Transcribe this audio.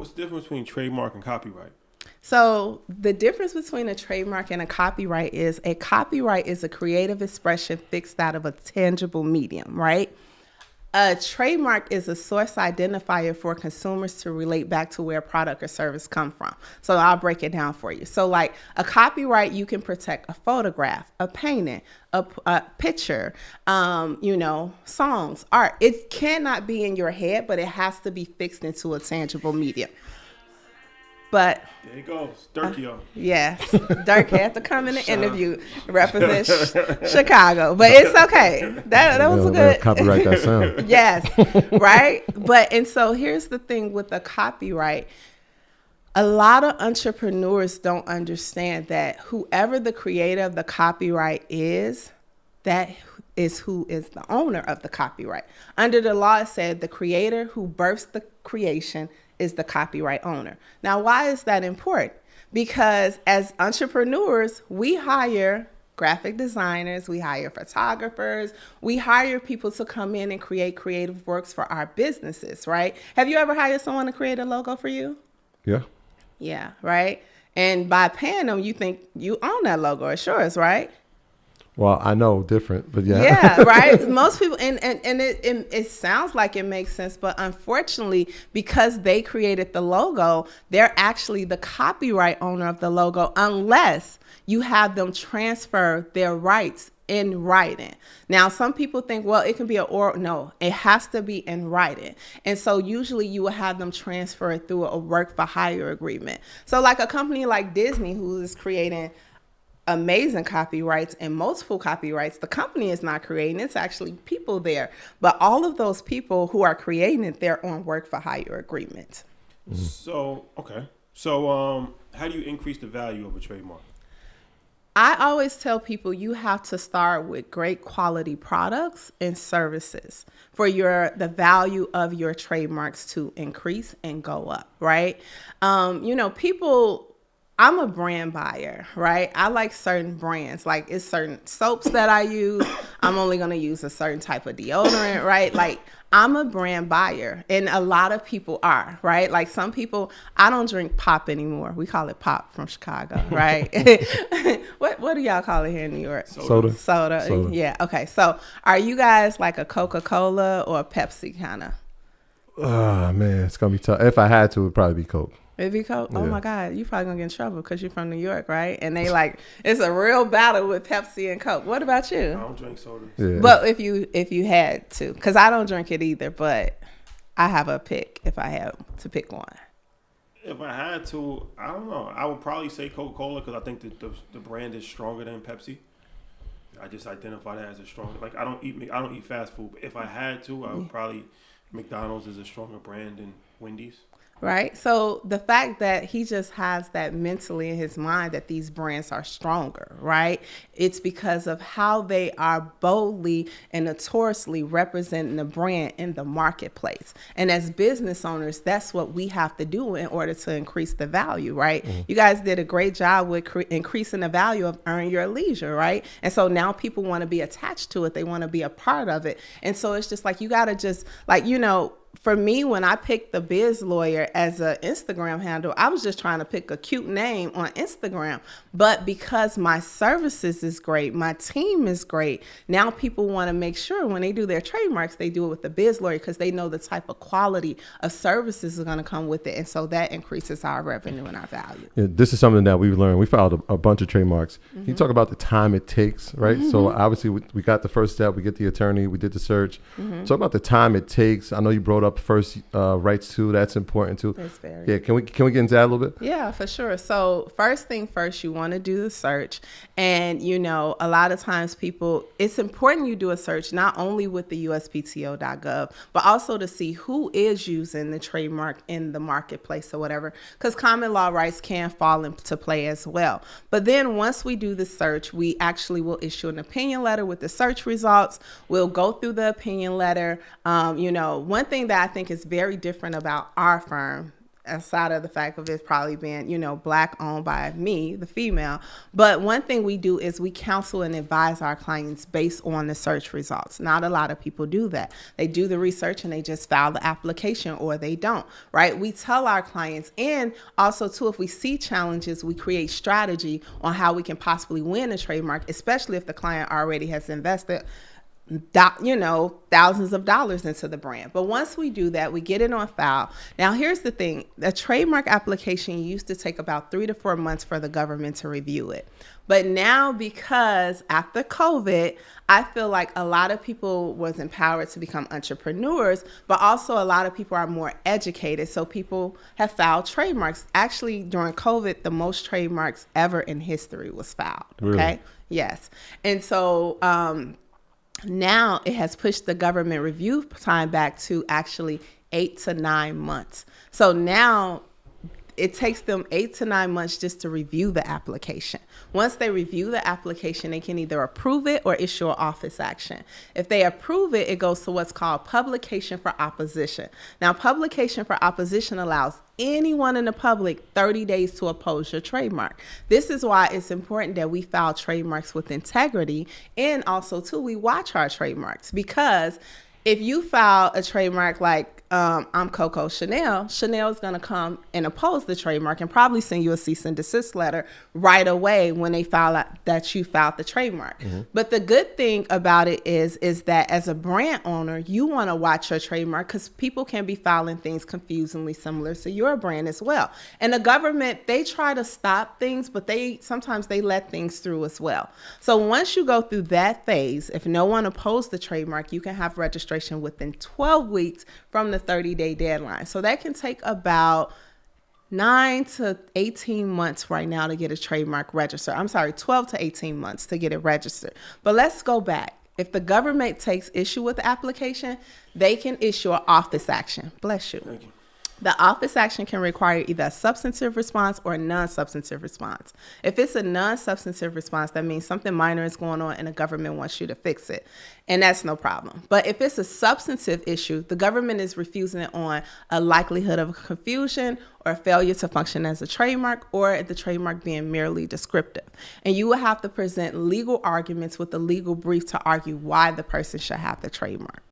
What's the difference between trademark and copyright? So the difference between a trademark and a copyright is a copyright is a creative expression fixed out of a tangible medium, right? A trademark is a source identifier for consumers to relate back to where a product or service come from. So I'll break it down for you. So like a copyright, you can protect a photograph, a painting, a picture, songs, art. It cannot be in your head, but it has to be fixed into a tangible medium. But there he goes, Dirk, yo. Yes, Dirk had to come in the interview, represent Chicago, but it's okay. That was a good copyright that sound. Yes, right. And so here's the thing with a copyright. A lot of entrepreneurs don't understand that whoever the creator of the copyright is, that is who is the owner of the copyright. Under the law, it said the creator who births the creation is the copyright owner. Now, why is that important? Because as entrepreneurs, we hire graphic designers, we hire photographers, we hire people to come in and create creative works for our businesses, right? Have you ever hired someone to create a logo for you? Yeah. Yeah, right? And by paying them, you think you own that logo. It's yours, right? Well, I know different, but yeah. Yeah, right. Most people, and it sounds like it makes sense, but unfortunately, because they created the logo, they're actually the copyright owner of the logo, unless you have them transfer their rights in writing. Now, some people think, well, it can be no, it has to be in writing. And so usually you will have them transfer it through a work for hire agreement. So like a company like Disney, who is creating amazing copyrights and multiple copyrights, the company is not creating, it's actually people there. But all of those people who are creating it, they're on work for hire agreements. Mm-hmm. So, okay. So, how do you increase the value of a trademark? I always tell people you have to start with great quality products and services for the value of your trademarks to increase and go up, right? I'm a brand buyer, right? I like certain brands. Like it's certain soaps that I use. I'm only going to use a certain type of deodorant, right? Like I'm a brand buyer, and a lot of people are, right? Like some people, I don't drink pop anymore. We call it pop from Chicago, right? What do y'all call it here in New York? Soda. Yeah. Okay. So are you guys like a Coca-Cola or a Pepsi kind of? Oh, man, it's going to be tough. If I had to, it would probably be Coke. It'd be Coke? Yeah. Oh my God, you probably gonna get in trouble because you're from New York, right? And they it's a real battle with Pepsi and Coke. What about you? I don't drink soda. Yeah. But if you had to, because I don't drink it either, but I have a pick if I had to pick one. If I had to, I don't know. I would probably say Coca-Cola because I think that the brand is stronger than Pepsi. I just identify that as a stronger. Like I don't eat fast food. But if I had to, I would probably McDonald's is a stronger brand than Wendy's. Right. So the fact that he just has that mentally in his mind that these brands are stronger, right? It's because of how they are boldly and notoriously representing the brand in the marketplace. And as business owners, that's what we have to do in order to increase the value, right? Mm-hmm. You guys did a great job with increasing the value of Earn Your Leisure, right? And so now people want to be attached to it. They want to be a part of it. And so it's just like, you got to just for me, when I picked the Biz Lawyer as an Instagram handle, I was just trying to pick a cute name on Instagram. But because my services is great, my team is great, now people want to make sure when they do their trademarks, they do it with the Biz Lawyer because they know the type of quality of services are going to come with it. And so that increases our revenue and our value. Yeah, this is something that we've learned. We filed a bunch of trademarks. Mm-hmm. Can you talk about the time it takes, right? Mm-hmm. So obviously we got the first step, we get the attorney, we did the search. Mm-hmm. Talk about the time it takes. I know you brought up first rights too. That's important too. That's very. Yeah. Can we get into that a little bit? Yeah, for sure. So first thing first, you want to do the search, and a lot of times it's important you do a search not only with the USPTO.gov, but also to see who is using the trademark in the marketplace or whatever, because common law rights can fall into play as well. But then once we do the search, we actually will issue an opinion letter with the search results. We'll go through the opinion letter. One thing that I think is very different about our firm aside of the fact of it probably being, Black owned by me, the female. But one thing we do is we counsel and advise our clients based on the search results. Not a lot of people do that. They do the research and they just file the application, or they don't, right? We tell our clients, and also too, if we see challenges, we create strategy on how we can possibly win a trademark, especially if the client already has invested thousands of dollars into the brand. But once we do that, we get it on file. Now, here's the thing. A trademark application used to take about 3 to 4 months for the government to review it. But now, because after COVID, I feel like a lot of people was empowered to become entrepreneurs, but also a lot of people are more educated. So people have filed trademarks. Actually, during COVID, the most trademarks ever in history was filed. Really? Okay. Yes. And so, now it has pushed the government review time back to actually 8 to 9 months. So now it takes them 8 to 9 months just to review the application. Once they review the application, they can either approve it or issue an office action. If they approve it, it goes to what's called publication for opposition. Now, publication for opposition allows anyone in the public 30 days to oppose your trademark. This is why it's important that we file trademarks with integrity, and also too, we watch our trademarks, because if you file a trademark like I'm Coco Chanel, Chanel's going to come and oppose the trademark and probably send you a cease and desist letter right away when they file out that you filed the trademark. Mm-hmm. But the good thing about it is that as a brand owner, you want to watch your trademark, because people can be filing things confusingly similar to your brand as well. And the government, they try to stop things, but sometimes they let things through as well. So once you go through that phase, if no one opposed the trademark, you can have registration within 12 weeks from the 30-day deadline. So that can take about 9 to 18 months right now to get a trademark registered. 12 to 18 months to get it registered. But let's go back. If the government takes issue with the application, they can issue an office action. Bless you. Thank you. The office action can require either a substantive response or a non-substantive response. If it's a non-substantive response, that means something minor is going on and the government wants you to fix it. And that's no problem. But if it's a substantive issue, the government is refusing it on a likelihood of confusion or failure to function as a trademark, or the trademark being merely descriptive. And you will have to present legal arguments with a legal brief to argue why the person should have the trademark.